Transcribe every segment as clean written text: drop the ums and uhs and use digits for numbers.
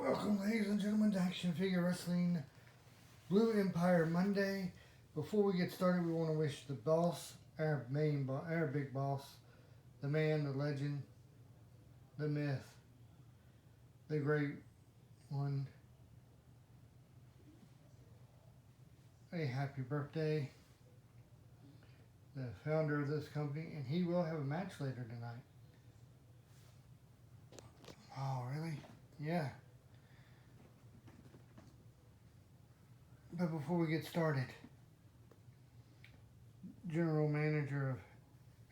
Welcome, ladies and gentlemen, to Action Figure Wrestling Blue Empire Monday. Before we get started, we want to wish the boss, our big boss, the man, the legend, the myth, the great one, a happy birthday. The founder of this company, and he will have a match later tonight. Oh, really? Yeah. But before we get started, General Manager of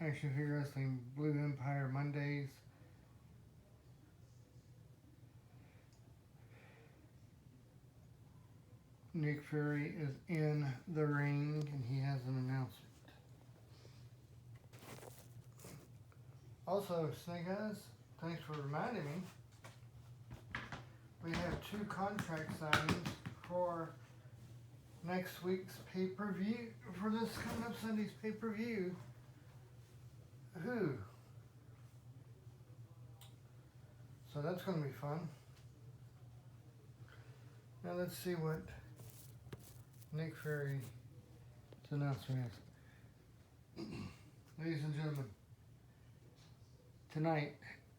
Action Figure Wrestling Blue Empire Mondays, Nick Fury, is in the ring and he has an announcement. Also, Snake Eyes, thanks for reminding me. We have 2 contract signings for next week's pay-per-view, for this coming up Sunday's pay-per-view. Who? So that's going to be fun. Now let's see what Nick Fury's announcement is. Ladies and gentlemen, tonight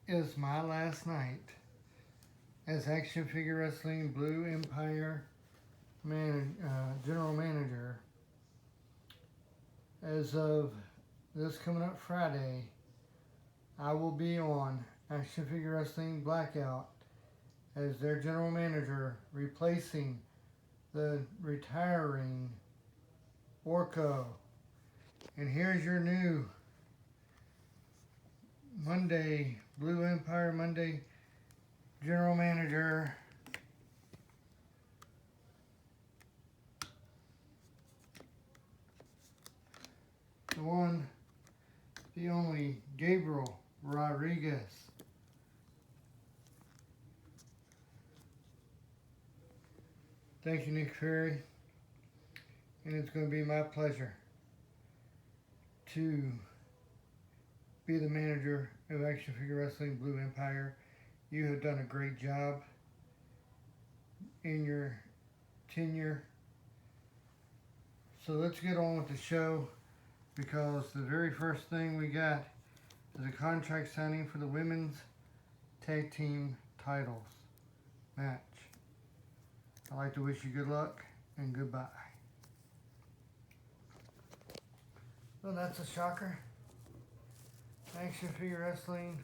is my last night as Action Figure Wrestling Blue Empire General Manager. As of this coming up Friday, I will be on Action Figure Wrestling Blackout as their General Manager, replacing the retiring Orko. And here's your new Monday, Blue Empire Monday General Manager, the one, the only, Gabriel Rodriguez. Thank you, Nick Fury. And it's going to be my pleasure to be the manager of Action Figure Wrestling Blue Empire. You have done a great job in your tenure. So let's get on with the show, because the very first thing we got is a contract signing for the women's tag team titles match. I'd like to wish you good luck and goodbye. Well, that's a shocker. Action Figure Wrestling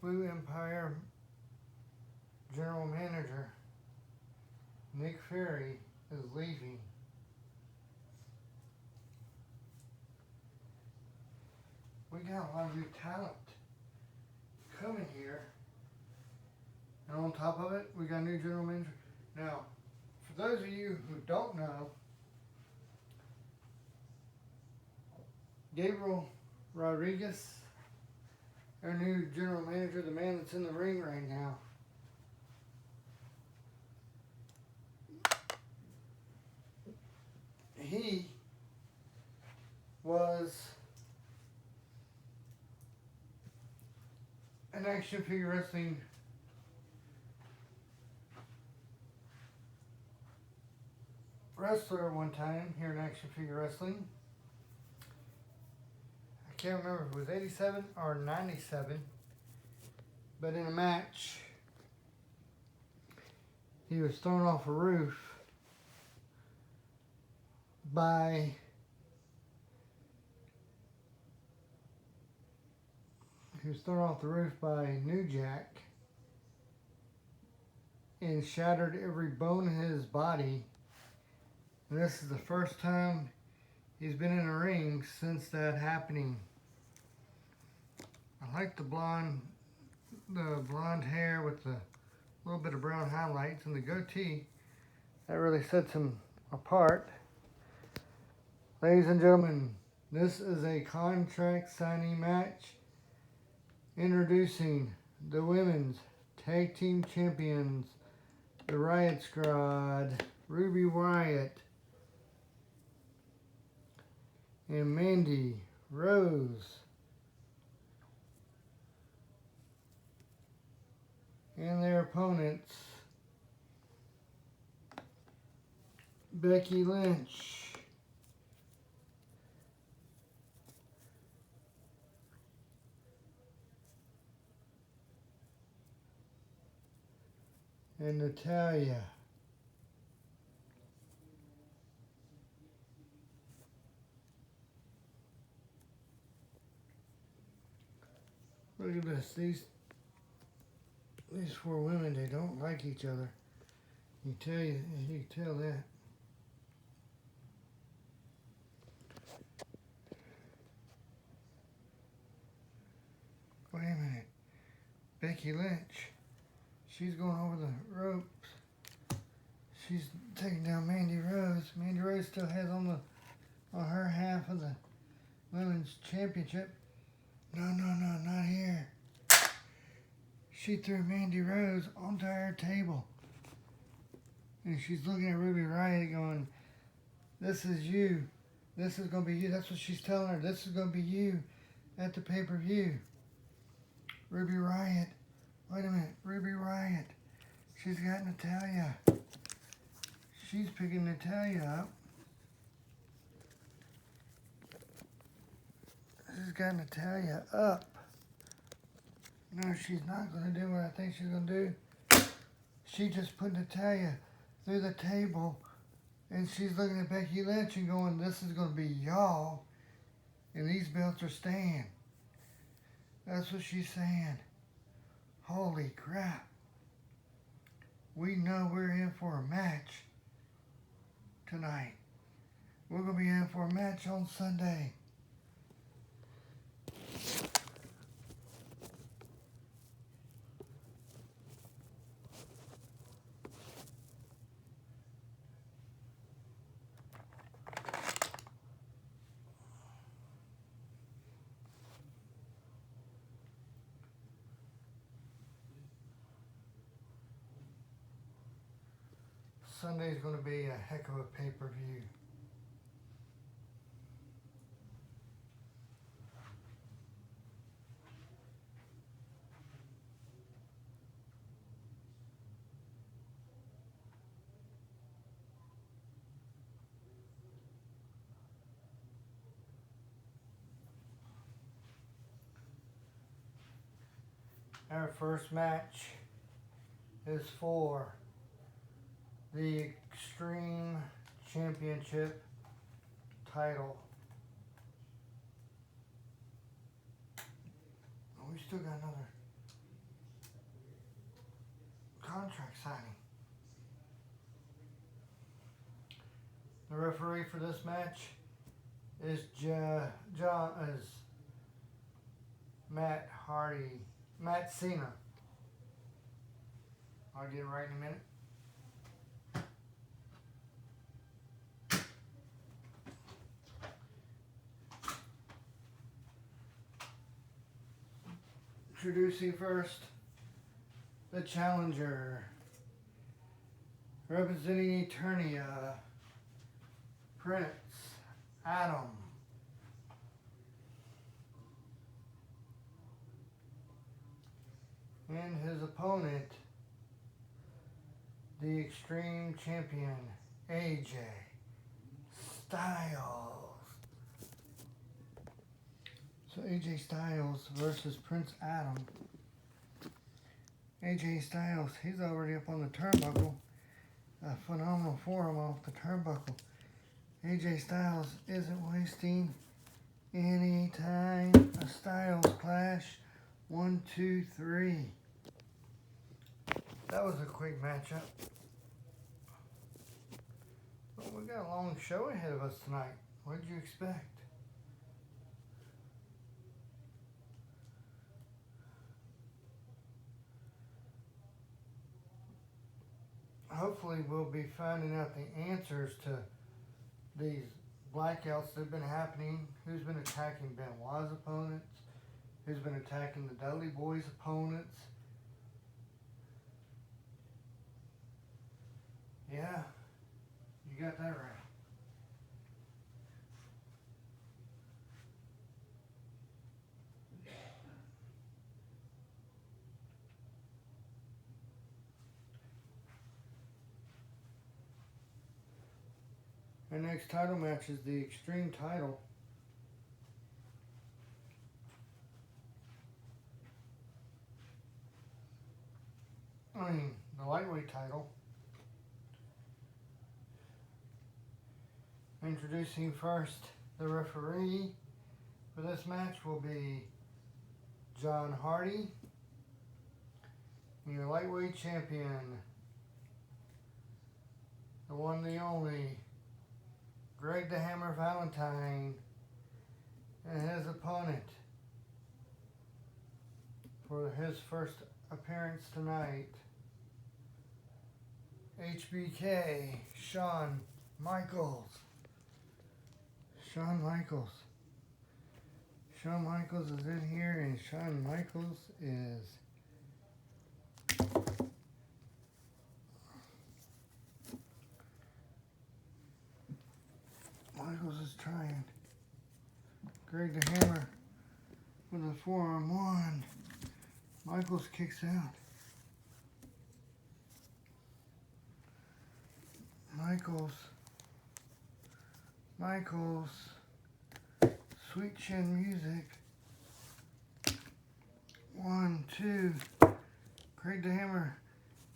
Blue Empire General Manager Nick Fury is leaving. We got a lot of new talent coming here. And on top of it, we got a new general manager. Now, for those of you who don't know, Gabriel Rodriguez, our new general manager, the man that's in the ring right now, he was an Action Figure Wrestling wrestler one time here in Action Figure Wrestling. I can't remember if it was 87 or 97, but in a match, he was thrown off a roof by New Jack and shattered every bone in his body. And this is the first time he's been in a ring since that happening. I like the blonde hair with the little bit of brown highlights and the goatee. That really sets him apart. Ladies and gentlemen, this is a contract signing match introducing the women's tag team champions, the Riot Squad, Ruby Riott and Mandy Rose. And their opponents, Becky Lynch, and Natalya. Look at this. These four women, they don't like each other. You can tell that. Wait a minute. Becky Lynch. She's going over the ropes. She's taking down Mandy Rose. Mandy Rose still has on her half of the women's championship. No, not here. She threw Mandy Rose onto her table. And she's looking at Ruby Riott going, this is you. This is going to be you. That's what she's telling her. This is going to be you at the pay-per-view. Ruby Riott. Wait a minute. Ruby Riott. She's got Natalya. She's picking Natalya up. She's got Natalya up. No, she's not going to do what I think she's going to do. She just put Natalya through the table, and she's looking at Becky Lynch and going, this is going to be y'all, and these belts are staying. That's what she's saying. Holy crap. We know we're in for a match tonight. We're going to be in for a match on Sunday. Sunday's going to be a heck of a pay-per-view. Our first match is for the Extreme Championship title. We still got another contract signing. The referee for this match is Matt Cena. I'll get it right in a minute. Introducing first the challenger, representing Eternia, Prince Adam. And his opponent, the Extreme Champion, AJ Styles. So AJ Styles versus Prince Adam. AJ Styles, he's already up on the turnbuckle. A phenomenal forearm off the turnbuckle. AJ Styles isn't wasting any time. A Styles clash. 1, 2, 3. That was a quick matchup. Well, we got a long show ahead of us tonight. What did you expect? Hopefully we'll be finding out the answers to these blackouts that have been happening. Who's been attacking Benoit's opponents? Who's been attacking the Dudley Boys' opponents? Yeah, you got that right. Our next title match is the Extreme title. The lightweight title. Introducing first, the referee for this match will be John Hardy. Your lightweight champion, the one, the only, Greg the Hammer Valentine, and his opponent for his first appearance tonight, HBK, Shawn Michaels. Shawn Michaels is in here, and Shawn Michaels is trying. Greg the Hammer with a 4-on-1. Michaels kicks out. Michaels, Sweet Chin Music. 1, 2. Greg the Hammer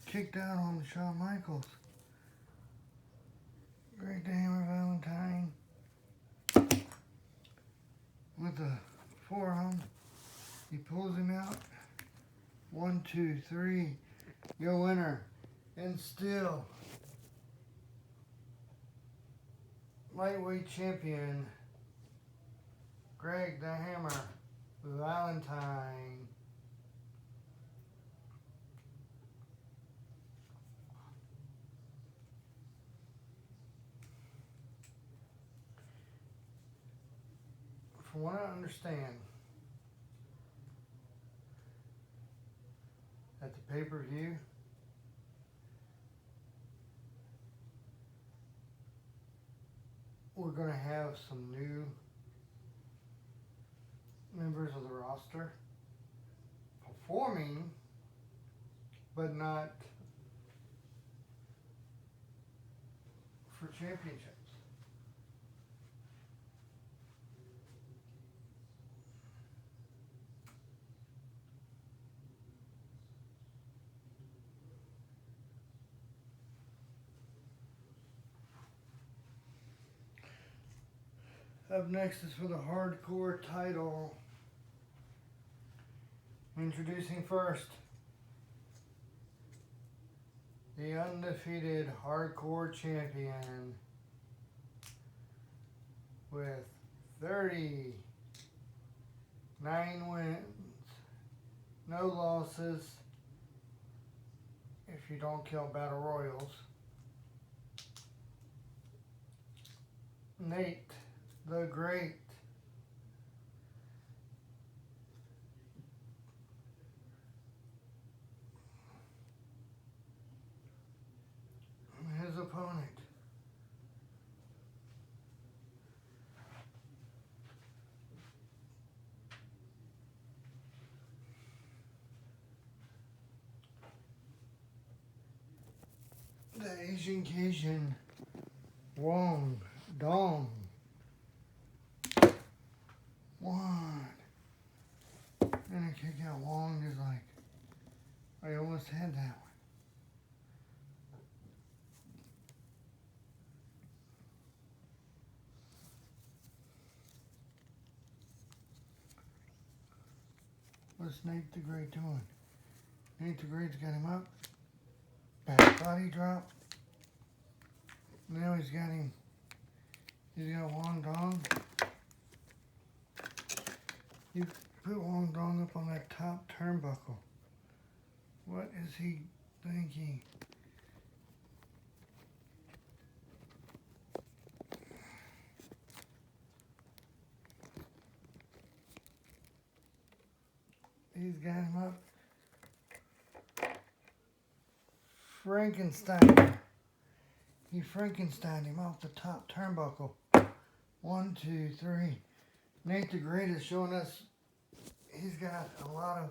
kicked out on Shawn Michaels. Greg the Hammer Valentine with a forearm. He pulls him out. 1, 2, 3. Your winner, and still lightweight champion, Greg the Hammer Valentine. From what I understand, at the pay-per-view, we're going to have some new members of the roster performing, but not for championships. Up next is for the hardcore title. Introducing first, the undefeated hardcore champion with 39 wins, no losses if you don't count battle royals, Nate the Great. His opponent, the Asian Cajun, Wong Dong. 1. And I kick out Wong is like, I almost had that one. What's Nate the Great doing? Nate the Great's got him up. Back body drop. Now he's got Wong Dong. You put Wong Dong up on that top turnbuckle. What is he thinking? He's got him up. Frankenstein. He Frankensteined him off the top turnbuckle. 1, 2, 3. Nate the Great is showing us he's got a lot of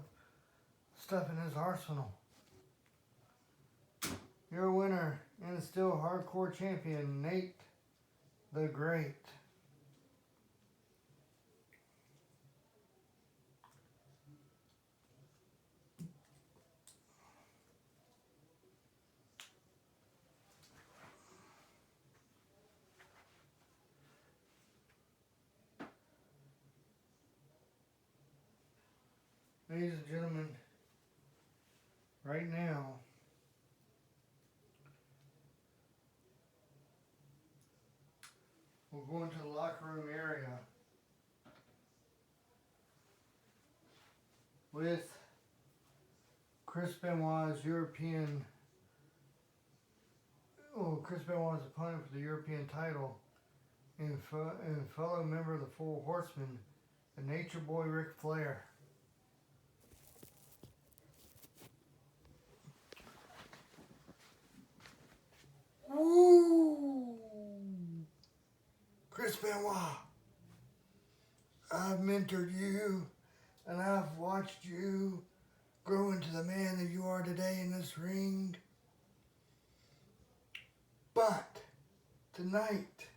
stuff in his arsenal. Your winner and still hardcore champion, Nate the Great. Ladies and gentlemen, right now, we'll go into the locker room area with Chris Benoit's opponent for the European title and fellow member of the Four Horsemen, the Nature Boy Ric Flair. Woo! Chris Benoit, I've mentored you and I've watched you grow into the man that you are today in this ring. But tonight,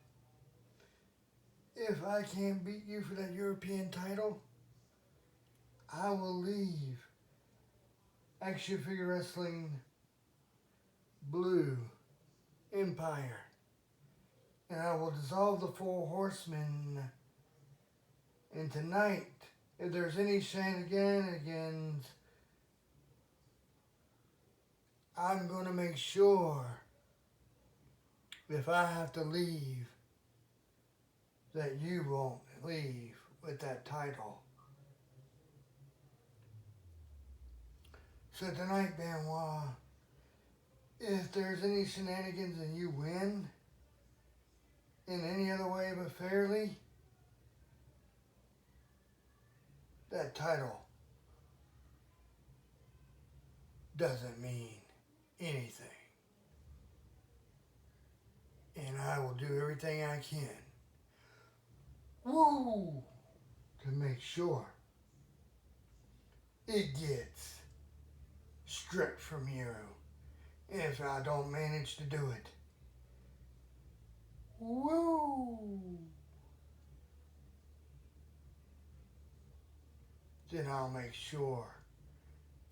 if I can't beat you for that European title, I will leave Action Figure Wrestling Blue Empire. And I will dissolve the Four Horsemen. And tonight, if there's any shenanigans, I'm going to make sure, if I have to leave, that you won't leave with that title. So tonight, Benoit, if there's any shenanigans and you win in any other way but fairly, that title doesn't mean anything. And I will do everything I can, to make sure it gets stripped from you. If I don't manage to do it, then I'll make sure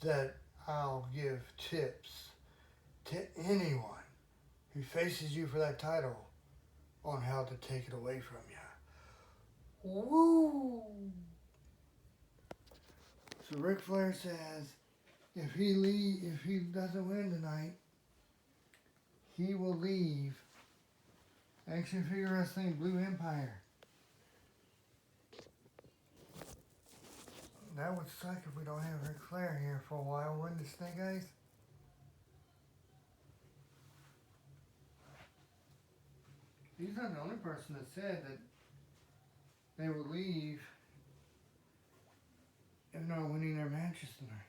that I'll give tips to anyone who faces you for that title on how to take it away from you. So Ric Flair says if he doesn't win tonight, he will leave Action Figure Wrestling Blue Empire. That would suck if we don't have Ric Flair here for a while, wouldn't it, Snake Eyes? He's not the only person that said that they will leave if not winning their matches tonight.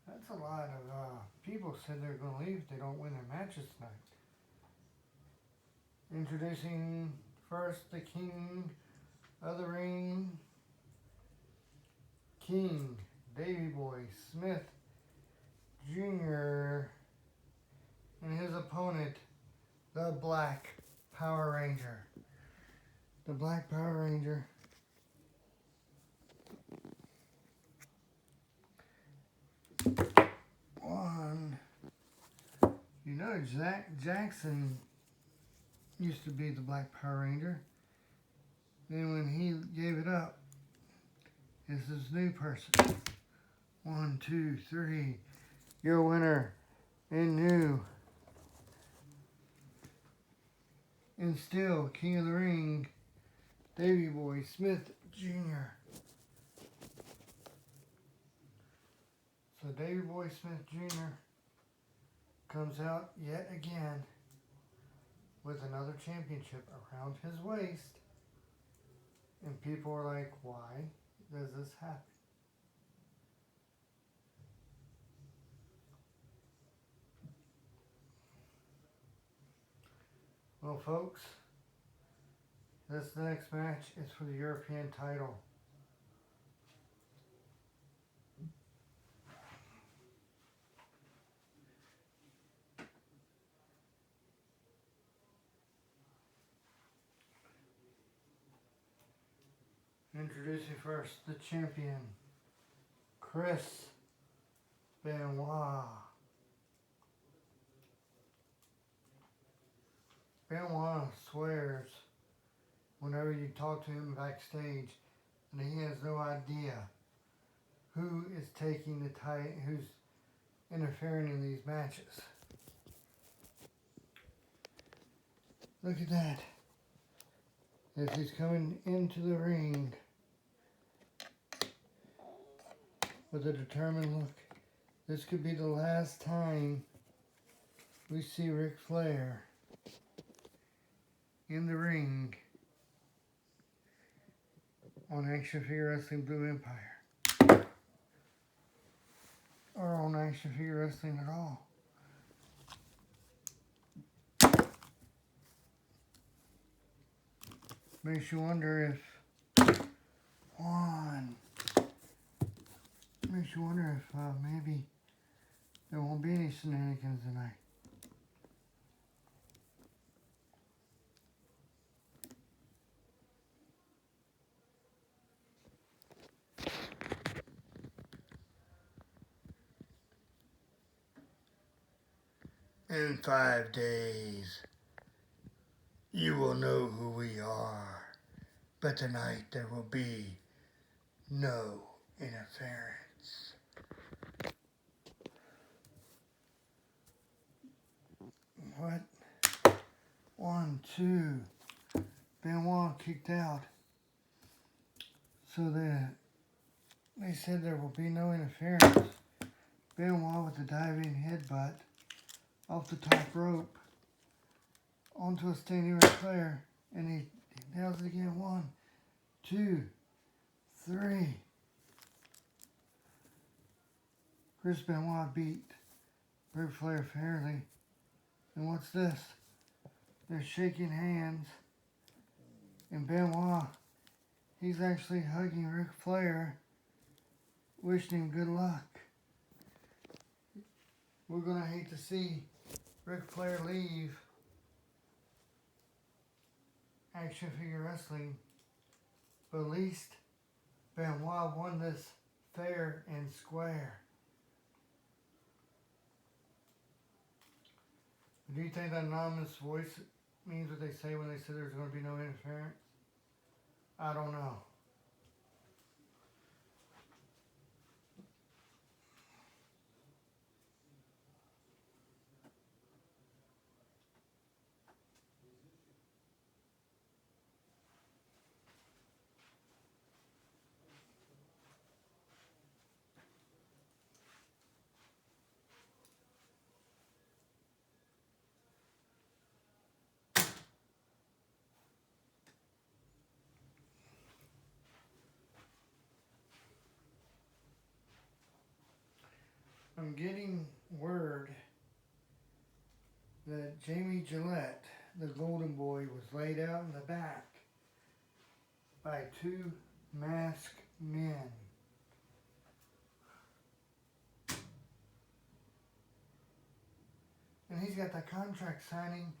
That's a lot of people said they're going to leave if they don't win their matches tonight. Introducing first the King of the Ring, King Davey Boy Smith Jr. and his opponent, the Black Power Ranger. The Black Power Ranger Zach Jackson used to be the Black Power Ranger. Then when he gave it up, it's this new person. 1, 2, 3. Your winner and new and still King of the Ring, Davey Boy Smith Jr. So Davey Boy Smith Jr. comes out yet again with another championship around his waist. And people are like, why does this happen? Well, folks, this next match is for the European title. Introducing first the champion, Chris Benoit. Benoit swears whenever you talk to him backstage and he has no idea who is taking the who's interfering in these matches. Look at that. As he's coming into the ring with a determined look. This could be the last time we see Ric Flair in the ring on Action Figure Wrestling Blue Empire. Or on Action Figure Wrestling at all. Makes you wonder if maybe there won't be any shenanigans tonight. In 5 days, you will know who we are, but tonight there will be no interference. What? 1, 2. Benoit kicked out. So they said there will be no interference. Benoit with a diving headbutt off the top rope onto a standing Ric Flair, and he nails it again. 1, 2, 3. Chris Benoit beat Ric Flair fairly. And what's this? They're shaking hands, and Benoit, he's actually hugging Ric Flair, wishing him good luck. We're gonna hate to see Ric Flair leave Action Figure Wrestling, but at least Benoit won this fair and square. Do you think that anonymous voice means what they say when they say there's going to be no interference? I don't know. I'm getting word that Jamie Gillette, the Golden Boy, was laid out in the back by 2 masked men. And he's got the contract signing.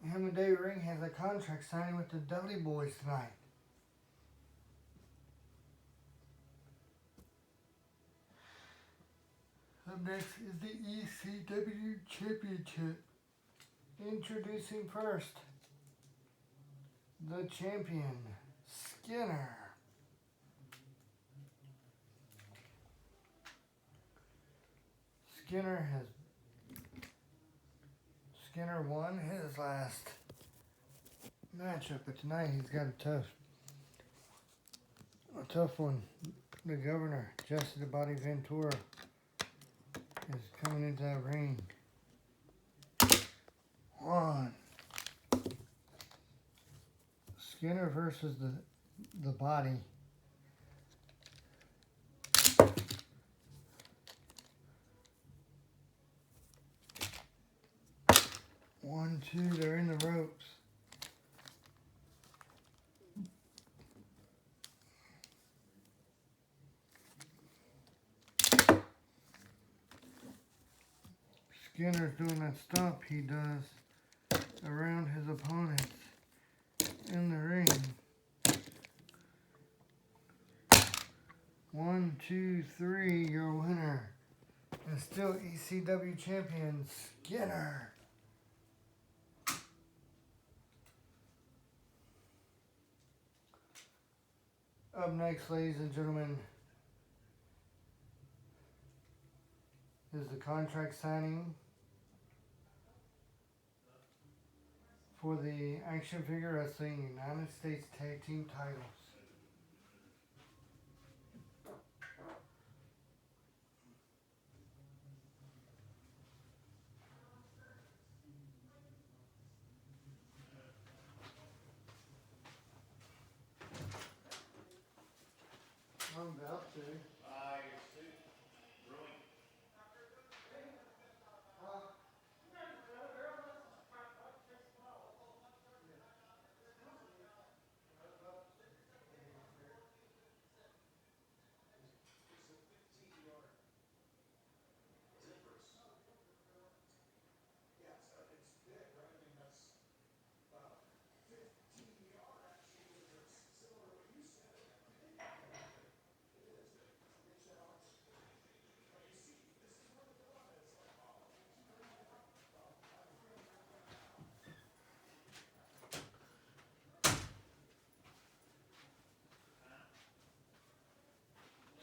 Him and Dave Ring has a contract signing with the Dudley Boys tonight. Up next is the ECW Championship. Introducing first, the champion, Skinner. Skinner won his last matchup, but tonight he's got a tough one. The Governor, Jesse the Body Ventura, is coming into that ring. 1. Skinner versus the Body. One, two, they're in the ropes. Skinner's doing that stomp he does around his opponents in the ring. 1, 2, 3, your winner. And still ECW champion, Skinner. Up next, ladies and gentlemen, is the contract signing for the Action Figure Wrestling United States Tag Team titles. I'm about to.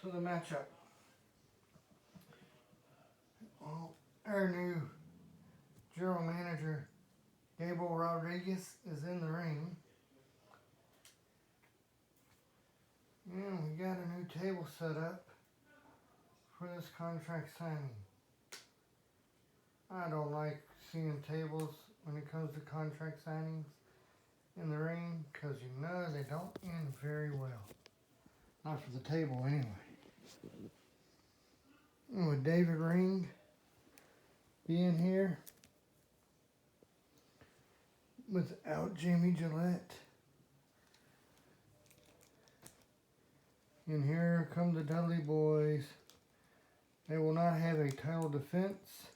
So the matchup. Well, our new general manager, Gable Rodriguez, is in the ring. And we got a new table set up for this contract signing. I don't like seeing tables when it comes to contract signings in the ring because you know they don't end very well. Not for the table anyway. And with David Ring being here, without Jamie Gillette, and here come the Dudley Boys. They will not have a title defense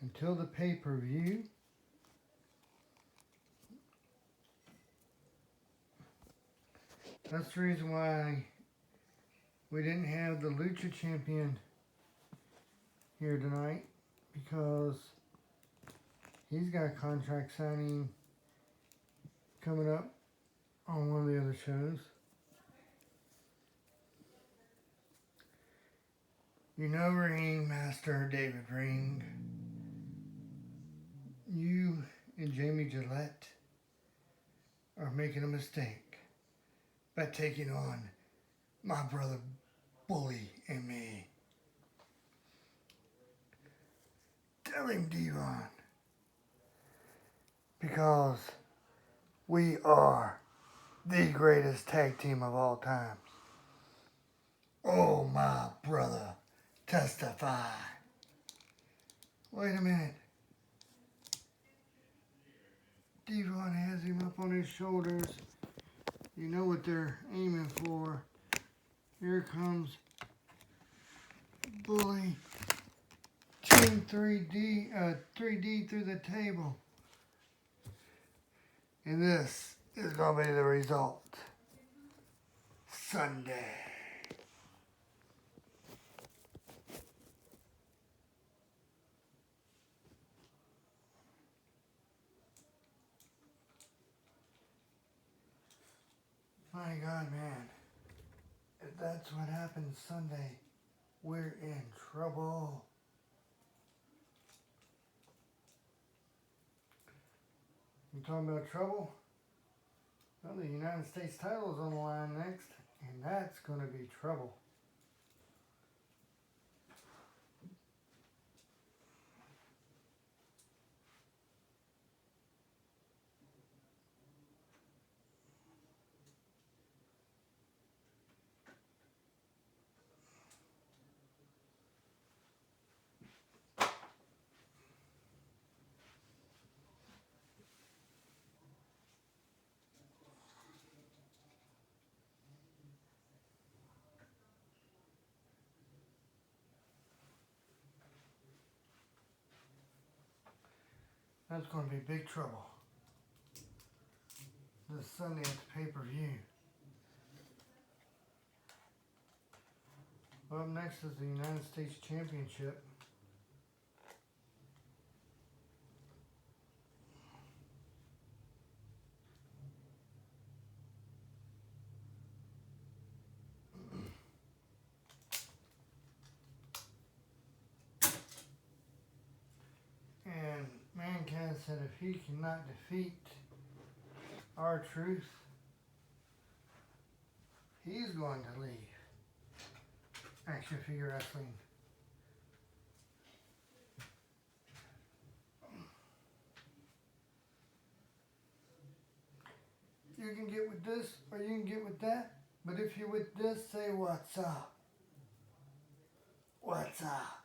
until the pay-per-view. That's the reason why we didn't have the Lucha Champion here tonight, because he's got a contract signing coming up on one of the other shows. You know, Ringmaster David Ring, you and Jamie Gillette are making a mistake by taking on my brother Bully and me. Tell him, Devon, because we are the greatest tag team of all times. Oh, my brother, testify. Wait a minute. Devon has him up on his shoulders. You know what they're aiming for. Here comes Bully. Team 3D through the table. And this is going to be the result. Sunday. My God, man. If that's what happens Sunday, we're in trouble. You talking about trouble? Well, the United States title is on the line next, and that's going to be trouble. That's going to be big trouble. This Sunday at the pay-per-view. Well, up next is the United States Championship. And Mankind said if he cannot defeat R-Truth, he's going to leave action figure wrestling. You can get with this or you can get with that, but if you're with this, say what's up. What's up?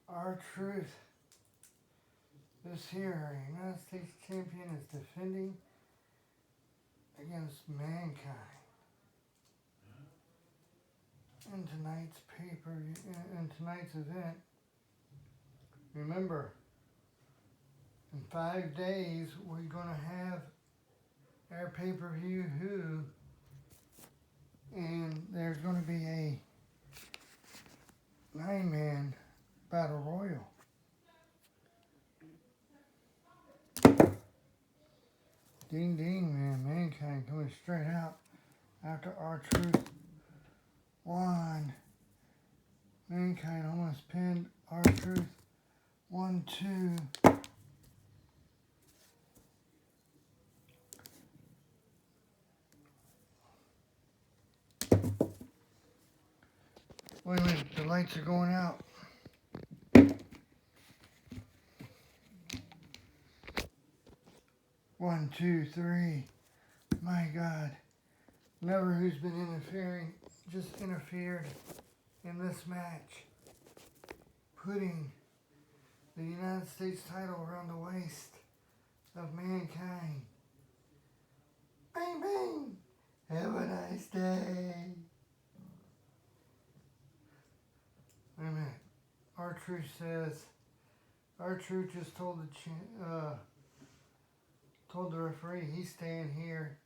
R-Truth this here United States champion is defending against Mankind in tonight's in tonight's event. Remember, in 5 days we're gonna have our pay-per-view and there's gonna be a 9-man battle royal. Ding ding, man. Mankind coming straight out after R-Truth won. Mankind almost pinned R-Truth. 1, 2. Wait a minute, the lights are going out. One, two, three. My God. Never who's been interfering, just interfered in this match. Putting the United States title around the waist of Mankind. Bang, bang. Have a nice day. Wait a minute. R-Truth says, R-Truth just told the referee he's staying here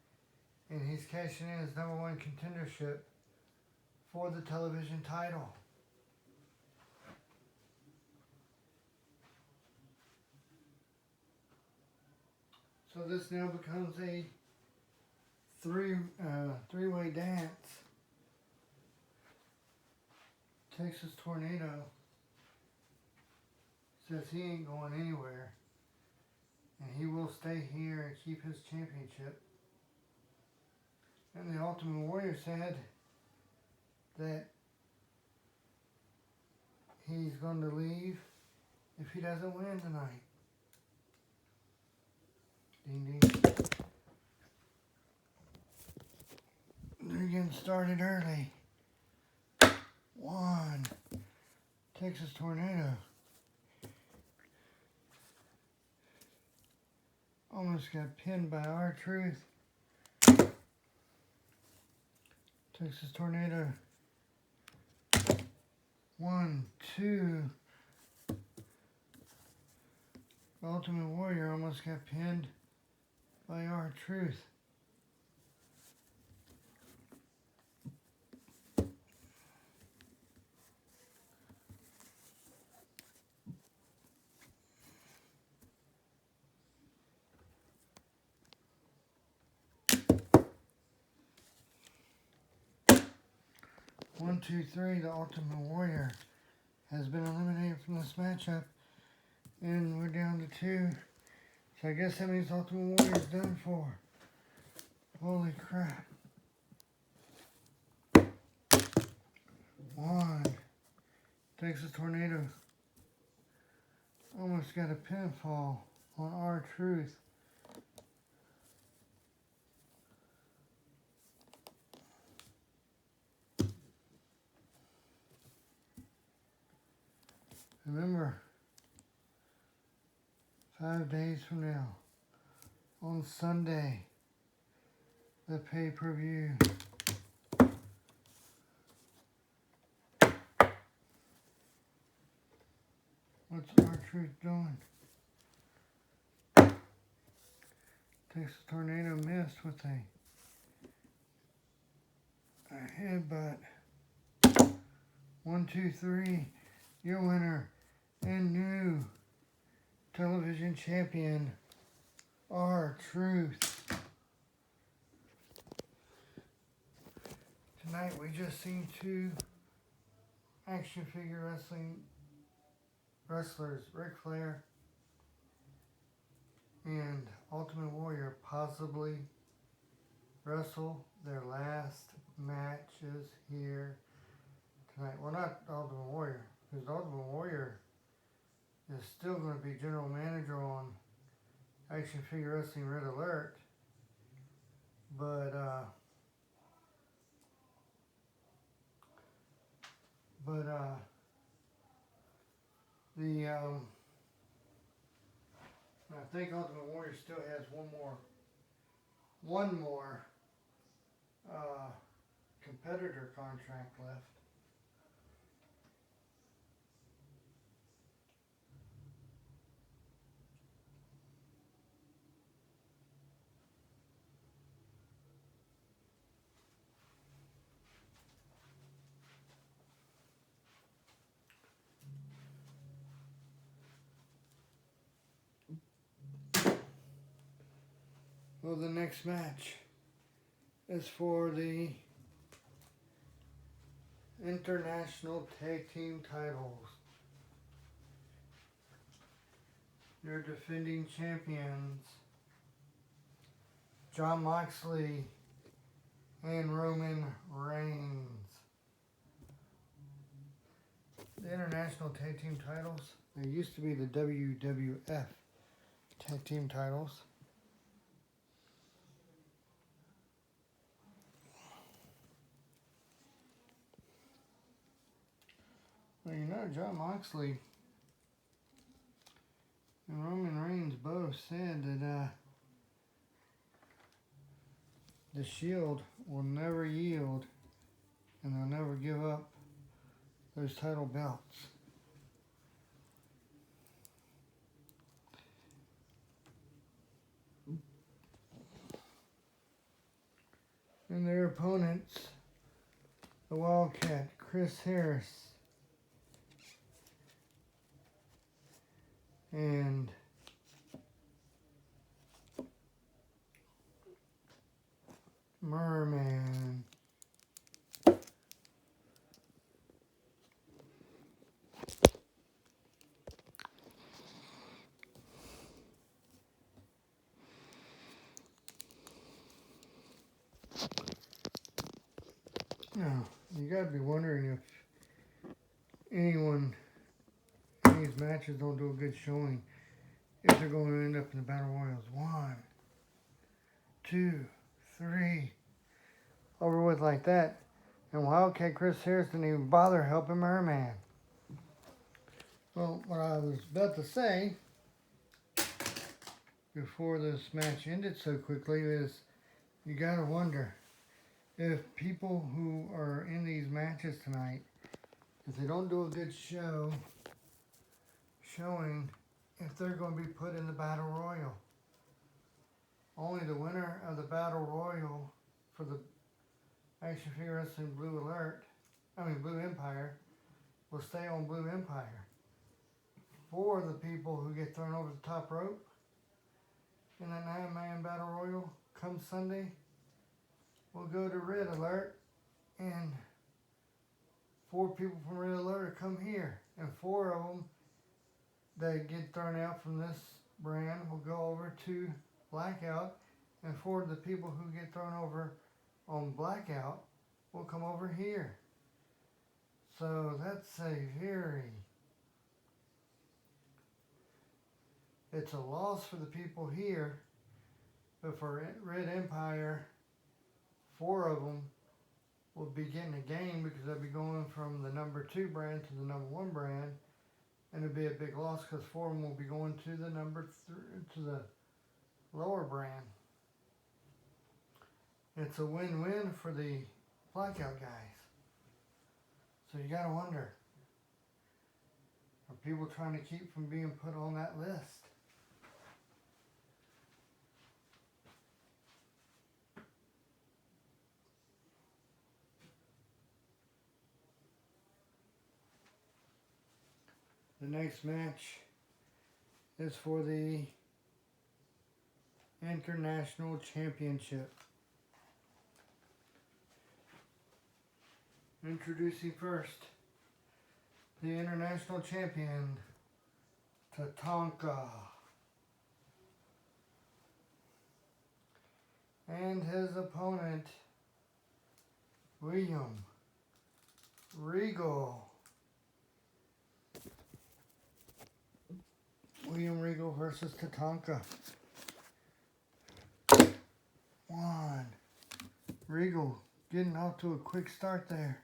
and he's cashing in his #1 contendership for the television title. So this now becomes a three-way dance. Texas Tornado says he ain't going anywhere and he will stay here and keep his championship. And the Ultimate Warrior said that he's going to leave if he doesn't win tonight. Ding ding. They're getting started early. 1. Texas Tornado. Almost got pinned by R-Truth. Texas Tornado. 1, 2. Ultimate Warrior almost got pinned by R-Truth. One, two, three, the Ultimate Warrior has been eliminated from this matchup. And we're down to 2. So I guess that means Ultimate Warrior's done for. Holy crap. 1. Texas Tornado almost got a pinfall on R-Truth. Remember, 5 days from now, on Sunday, the pay-per-view. What's R-Truth doing? Texas Tornado missed with a headbutt. 1, 2, 3, your winner and new television champion, R-Truth. Tonight we just seen two action figure wrestling wrestlers, Ric Flair and Ultimate Warrior, possibly wrestle their last matches here tonight. Well, not the Ultimate Warrior, because the Ultimate Warrior is still going to be general manager on Action Figure Wrestling Red Alert, but I think Ultimate Warrior still has one more competitor contract left. Well, the next match is for the International Tag Team titles. Your defending champions, Jon Moxley and Roman Reigns. The International Tag Team titles, they used to be the WWF Tag Team titles. Well, you know, Jon Moxley and Roman Reigns both said that the Shield will never yield and they'll never give up those title belts. And their opponents, the Wildcat, Chris Harris and Merman. Now, you gotta be wondering if anyone in these matches don't do a good showing, if they're going to end up in the Battle Royals. 1, 2, 3, over with like that. And Wildcat Chris Harris didn't even bother helping Merman. Well, what I was about to say before this match ended so quickly is you gotta wonder if people who are in these matches tonight, if they don't do a good showing if they're going to be put in the Battle Royal. Only the winner of the Battle Royal for the Action Figure Wrestling Blue Empire will stay on Blue Empire. 4 of the people who get thrown over the top rope in that 9-man Battle Royal come Sunday will go to Red Alert, and 4 people from Red Alert come here, and 4 of them that get thrown out from this brand will go over to Blackout, and 4 of the people who get thrown over on Blackout will come over here. So that's it's a loss for the people here, but for Red Empire, 4 of them will be getting a gain because they'll be going from the number 2 brand to the number 1 brand, and it'll be a big loss because 4 of them will be going to the number 3, to the lower brand. It's a win-win for the Blackout guys. So you gotta wonder, are people trying to keep from being put on that list? The next match is for the International Championship. Introducing first, the International Champion, Tatanka. And his opponent, William Regal. William Regal versus Tatanka. 1. Regal getting off to a quick start there.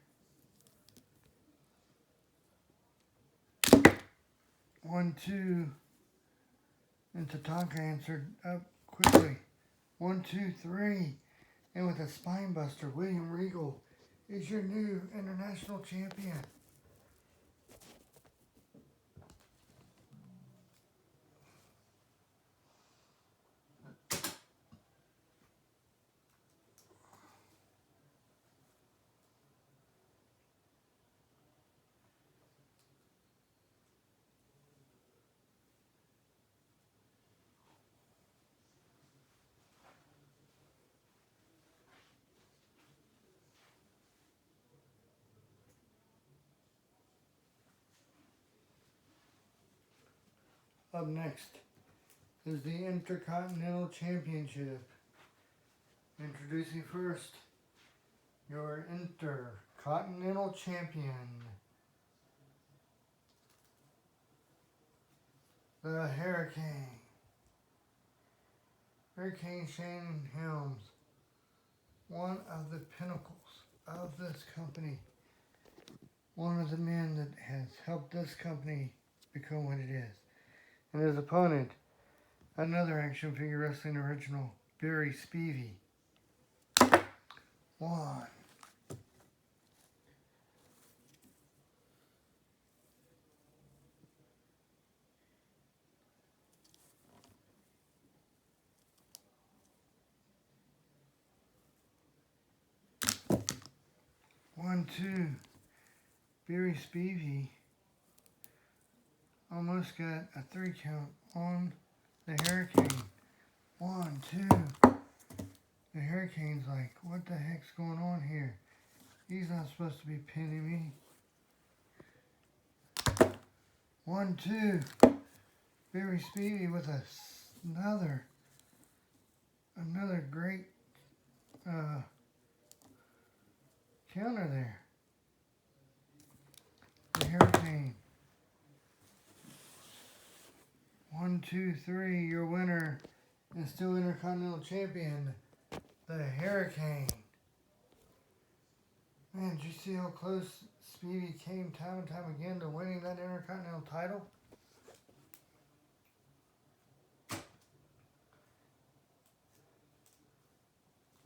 1, 2. And Tatanka answered up quickly. 1, 2, 3. And with a spine buster, William Regal is your new international champion. Up next is the Intercontinental Championship. Introducing first, your Intercontinental Champion, the Hurricane. Hurricane Shane Helms, one of the pinnacles of this company. One of the men that has helped this company become what it is. And his opponent, another action figure wrestling original, Barry Spivey. 1. 1, 2. Barry Spivey almost got a 3 count on the Hurricane. 1, 2. The Hurricane's like, what the heck's going on here? He's not supposed to be pinning me. 1, 2. Barry Spivey with another great counter there. The Hurricane. 1, 2, 3. Your winner and still Intercontinental Champion, the Hurricane. Man, did you see how close Spivey came time and time again to winning that Intercontinental title?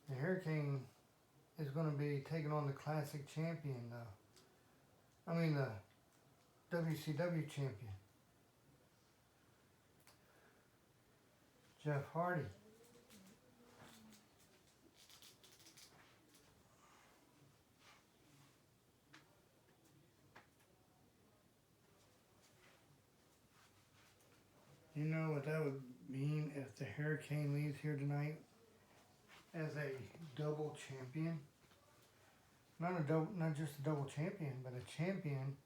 The Hurricane is going to be taking on the Classic Champion, though. I mean, the WCW Champion, Jeff Hardy. You know what that would mean if the Hurricane leaves here tonight as a double champion? Not just a double champion, but a champion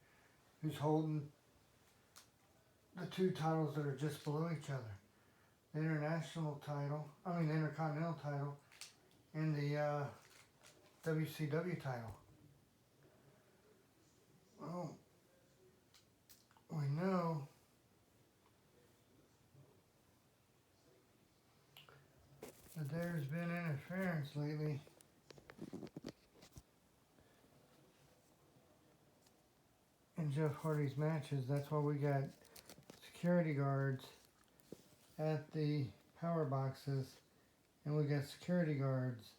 who's holding the 2 titles that are just below each other. The Intercontinental title, and the WCW title. Well, we know that there's been interference lately in Jeff Hardy's matches. That's why we got security guards at the power boxes, and we got security guards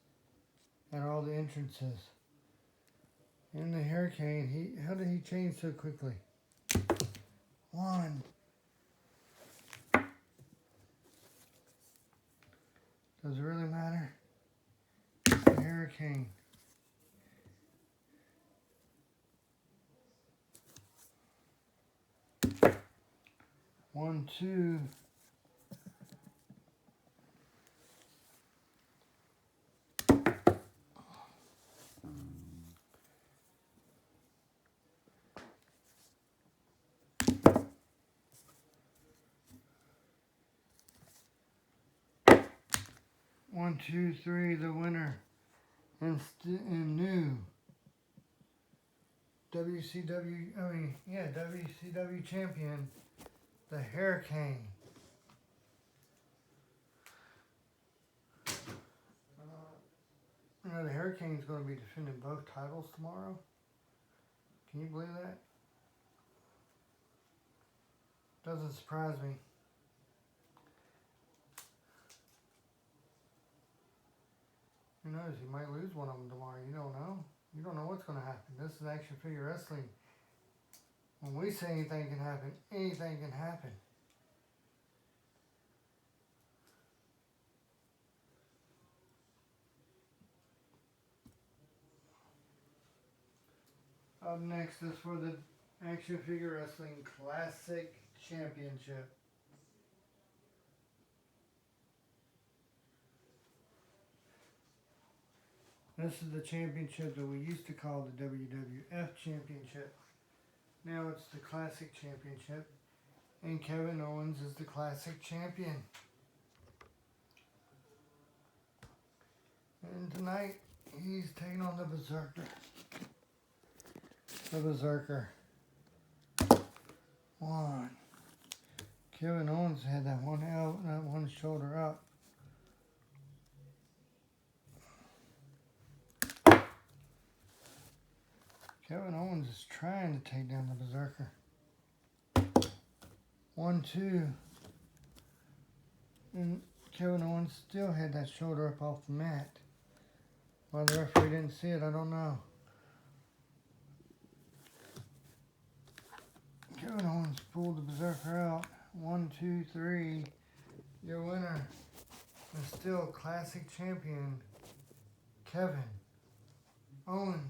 at all the entrances. And the Hurricane, how did he change so quickly? 1. Does it really matter? It's the Hurricane. 1, 2. One, two, three, the winner and new WCW champion, the Hurricane. The Hurricane's going to be defending both titles tomorrow. Can you believe that? Doesn't surprise me. Who knows? He might lose one of them tomorrow. You don't know. You don't know what's going to happen. This is action figure wrestling. When we say anything can happen, anything can happen. Up next is for the Action Figure Wrestling Classic Championship. This is the championship that we used to call the WWF Championship. Now it's the Classic Championship, and Kevin Owens is the Classic Champion. And tonight, he's taking on the Berserker. The Berserker. 1. Kevin Owens had that one shoulder up. Kevin Owens is trying to take down the Berserker. 1, 2. And Kevin Owens still had that shoulder up off the mat. Why the referee didn't see it, I don't know. Kevin Owens pulled the Berserker out. 1, 2, 3. Your winner is still Classic Champion, Kevin Owens.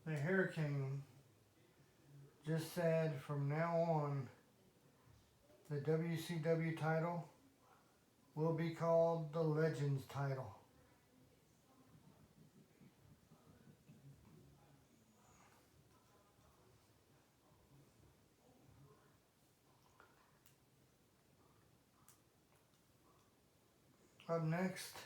The Hurricane just said from now on, the WCW title will be called the Legends title. Up next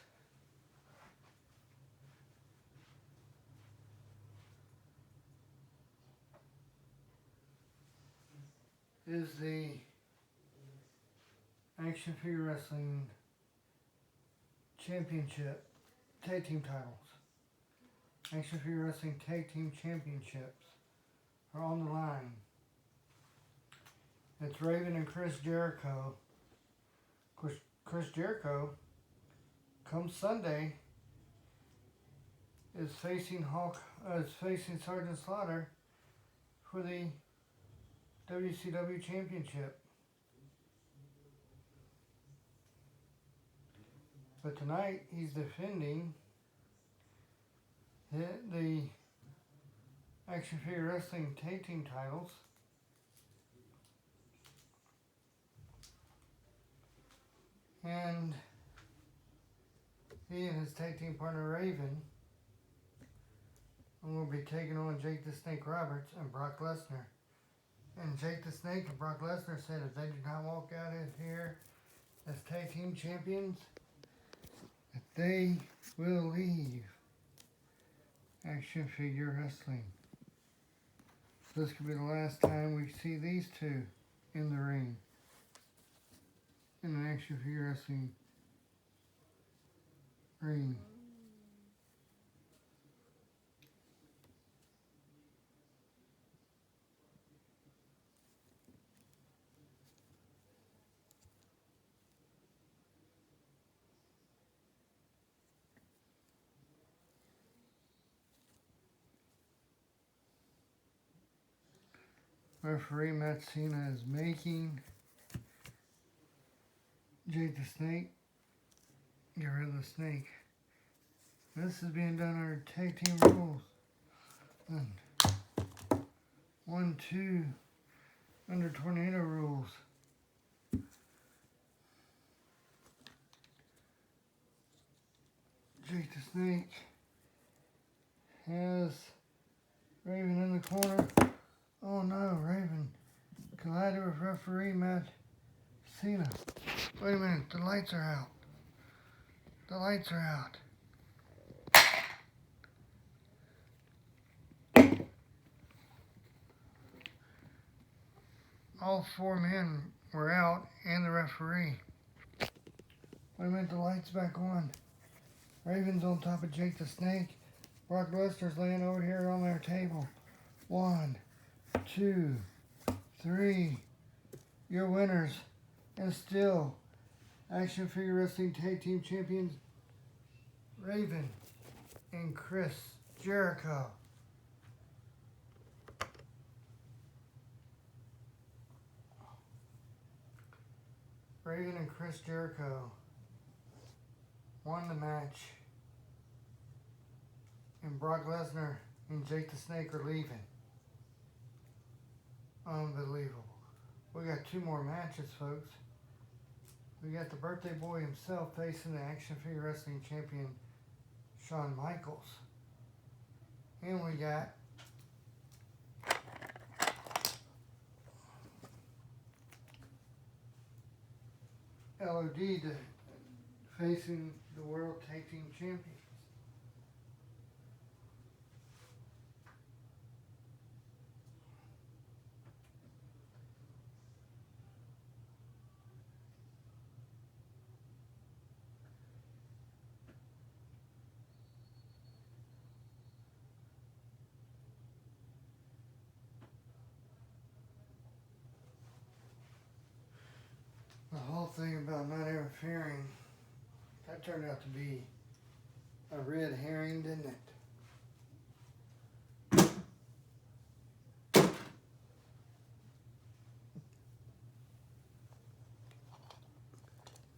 is the Action Figure Wrestling Championship Tag Team titles. Action Figure Wrestling Tag Team Championships are on the line. It's Raven and Chris Jericho. Chris Jericho, come Sunday, is facing Sergeant Slaughter for the WCW Championship. But tonight he's defending the Action Figure Wrestling Tag Team titles. And he and his tag team partner Raven will be taking on Jake the Snake Roberts and Brock Lesnar. And Jake the Snake and Brock Lesnar said if they do not walk out of here as tag team champions, that they will leave Action Figure Wrestling. So this could be the last time we see these two in the ring in an Action Figure Wrestling ring. Referee Matt Cena is making Jake the Snake. Get rid of the snake. This is being done under tag team rules. And 1, 2 under tornado rules. Jake the Snake has Raven in the corner. Oh no, Raven collided with referee Matt Cena. Wait a minute, the lights are out. The lights are out. All 4 men were out and the referee. Wait a minute, the lights back on. Raven's on top of Jake the Snake. Brock Lesnar's laying over here on their table. 1, 2, 3. Your winners and still Action Figure Wrestling Tag Team Champions Raven and Chris Jericho. Raven and Chris Jericho won the match, and Brock Lesnar and Jake the Snake are leaving. Unbelievable. We got 2 more matches, folks. We got the birthday boy himself facing the Action Figure Wrestling Champion Shawn Michaels. And we got LOD facing the World Tag Team Champions. The whole thing about not interfering, that turned out to be a red herring, didn't it?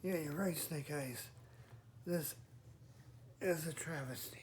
Yeah, you're right, Snake Eyes. This is a travesty.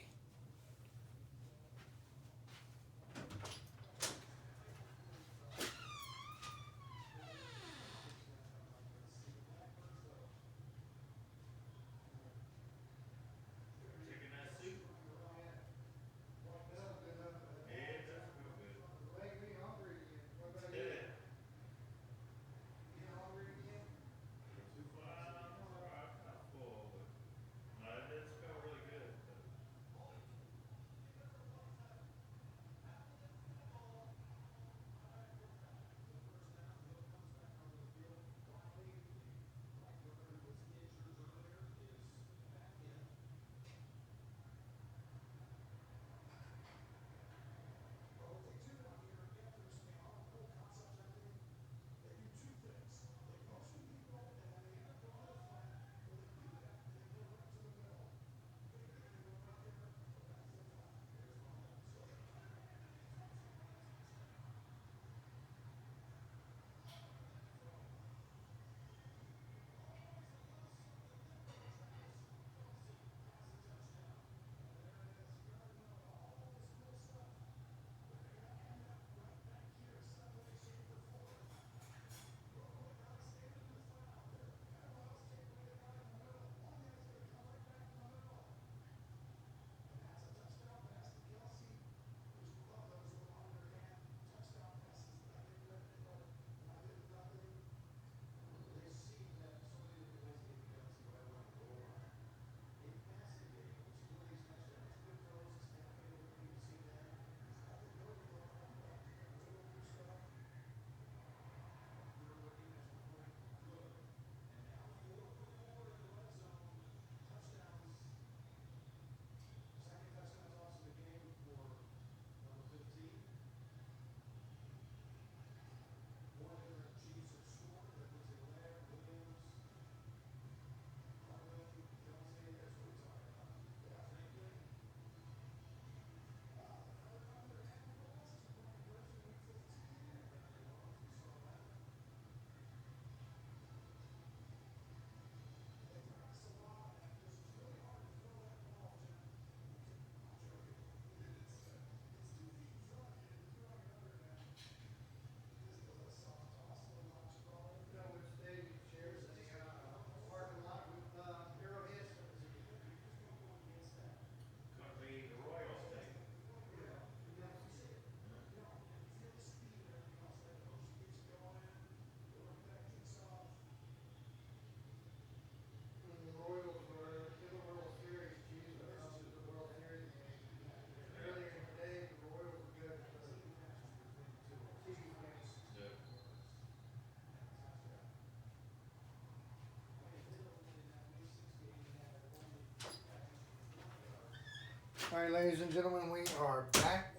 Alright, ladies and gentlemen, we are back.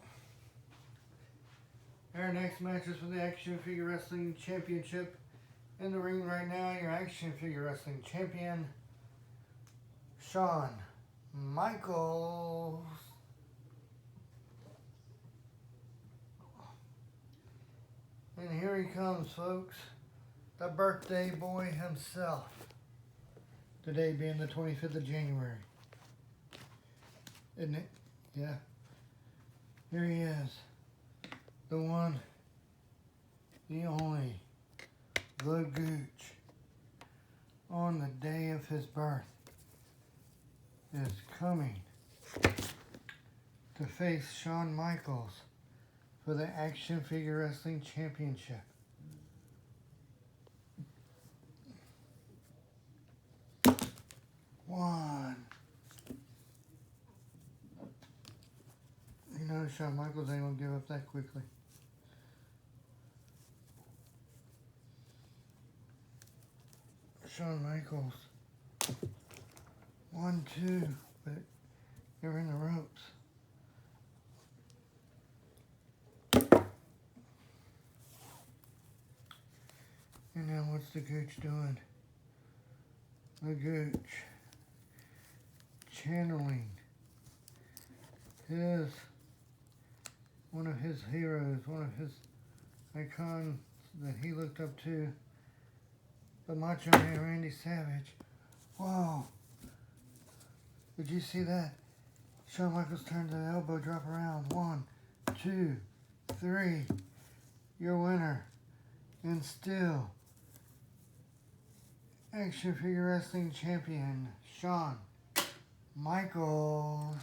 Our next match is for the Action Figure Wrestling Championship. In the ring right now, your Action Figure Wrestling Champion, Shawn Michaels. And here he comes, folks. The birthday boy himself. Today being the 25th of January. Isn't it? Yeah. Here he is. The one, the only, the Gooch. On the day of his birth is coming to face Shawn Michaels for the Action Figure Wrestling Championship. One. You know Shawn Michaels ain't gonna give up that quickly. Shawn Michaels. 1, 2, but you're in the ropes. And now what's the Gooch doing? The Gooch channeling one of his heroes, one of his icons that he looked up to, the Macho Man Randy Savage. Whoa! Did you see that? Shawn Michaels turned the elbow drop around. 1, 2, 3. Your winner. And still, Action Figure Wrestling Champion, Shawn Michaels.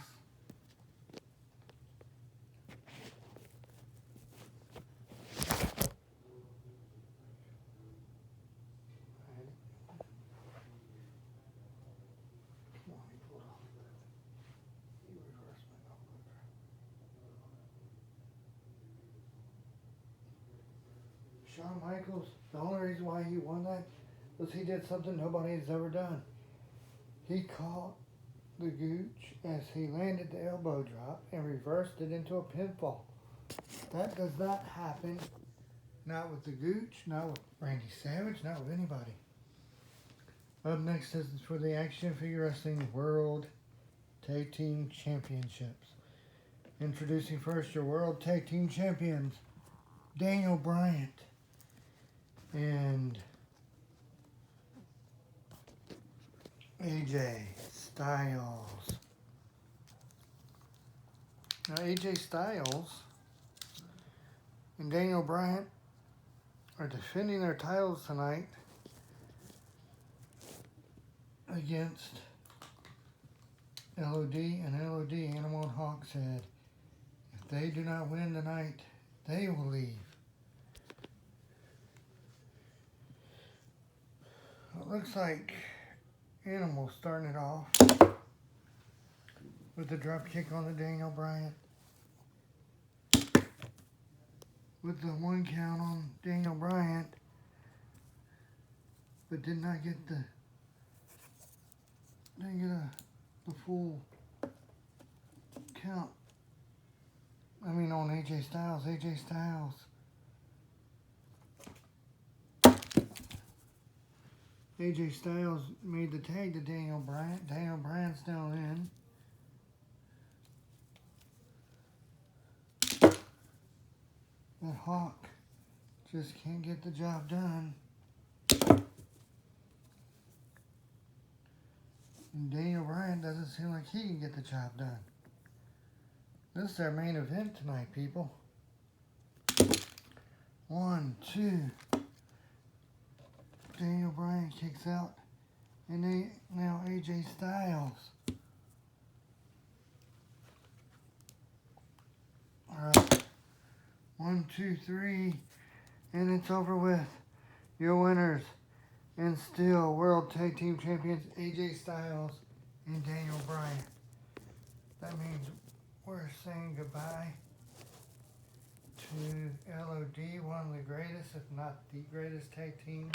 Shawn Michaels, the only reason why he won that was he did something nobody has ever done. He caught the Gooch as he landed the elbow drop and reversed it into a pinfall. That does not happen. Not with the Gooch, not with Randy Savage, not with anybody. Up next is for the Action Figure Wrestling World Tag Team Championships. Introducing first your World Tag Team Champions, Daniel Bryan and AJ Styles. Now AJ Styles and Daniel Bryan are defending their titles tonight against LOD, and LOD, Animal and Hawk, said if they do not win tonight, they will leave. It looks like Animal starting it off with the drop kick on the Daniel Bryan, with the 1 count on Daniel Bryan, but did not get the full count. I mean on AJ Styles. AJ Styles made the tag to Daniel Bryan. Daniel Bryan's down in. But Hawk just can't get the job done. And Daniel Bryan doesn't seem like he can get the job done. This is our main event tonight, people. 1, 2. Daniel Bryan kicks out. And now AJ Styles. Alright. 1, 2, 3. And it's over with. Your winners and still World Tag Team Champions, AJ Styles and Daniel Bryan. That means we're saying goodbye to LOD, one of the greatest, if not the greatest tag team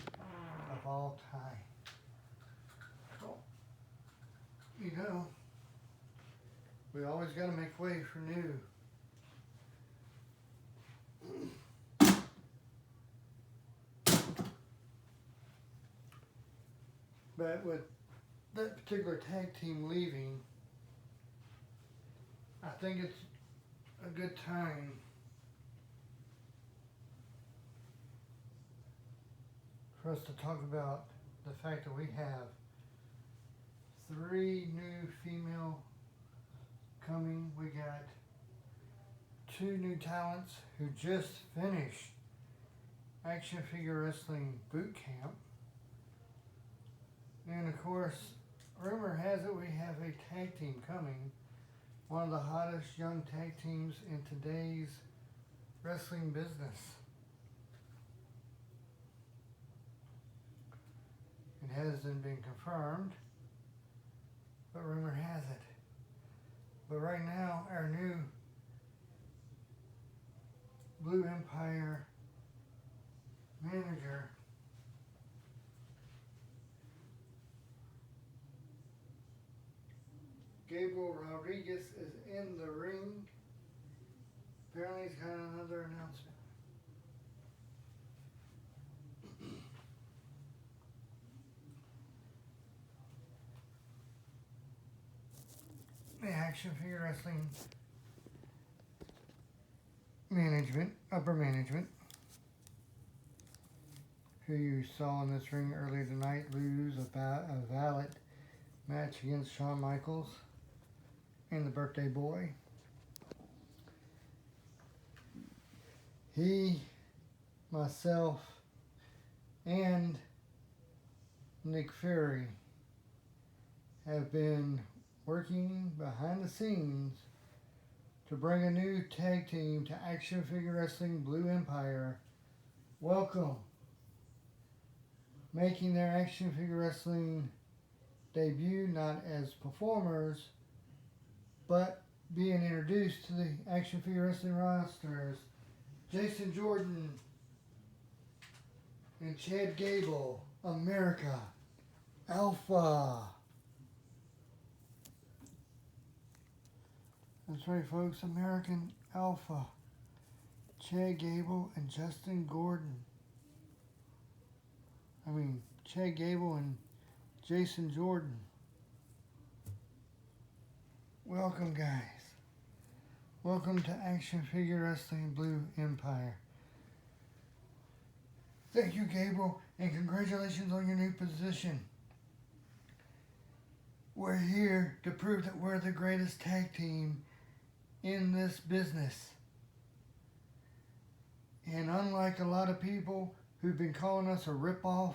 of all time. Well, you know, We always got to make way for new. But with that particular tag team leaving, I think it's a good time for us to talk about the fact that we have 3 new female coming. We got 2 new talents who just finished Action Figure Wrestling Boot Camp. And of course, rumor has it we have a tag team coming. One of the hottest young tag teams in today's wrestling business. It hasn't been confirmed, but rumor has it. But right now, our new Blue Empire manager Gabriel Rodriguez is in the ring. Apparently he's got another announcement. The Action Figure Wrestling management, upper management, who you saw in this ring earlier tonight lose a valid match against Shawn Michaels and the Birthday Boy. He, myself, and Nick Fury have been working behind the scenes to bring a new tag team to Action Figure Wrestling Blue Empire. Welcome. Making their Action Figure Wrestling debut not as performers, but being introduced to the Action Figure Wrestling rosters, Jason Jordan and Chad Gable, America Alpha. That's right, folks, American Alpha. Chad Gable and Justin Gordon. Chad Gable and Jason Jordan. Welcome, guys. Welcome to Action Figure Wrestling Blue Empire. Thank you, Gable, and congratulations on your new position. We're here to prove that we're the greatest tag team in this business. And unlike a lot of people who've been calling us a ripoff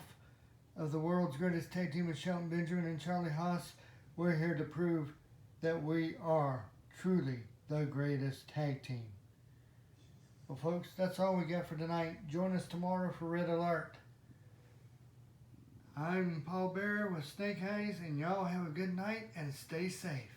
of the world's greatest tag team with Shelton Benjamin and Charlie Haas, we're here to prove that we are truly the greatest tag team. Well, folks, that's all we got for tonight. Join us tomorrow for Red Alert. I'm Paul Bearer with Snake Eyes, and y'all have a good night and stay safe.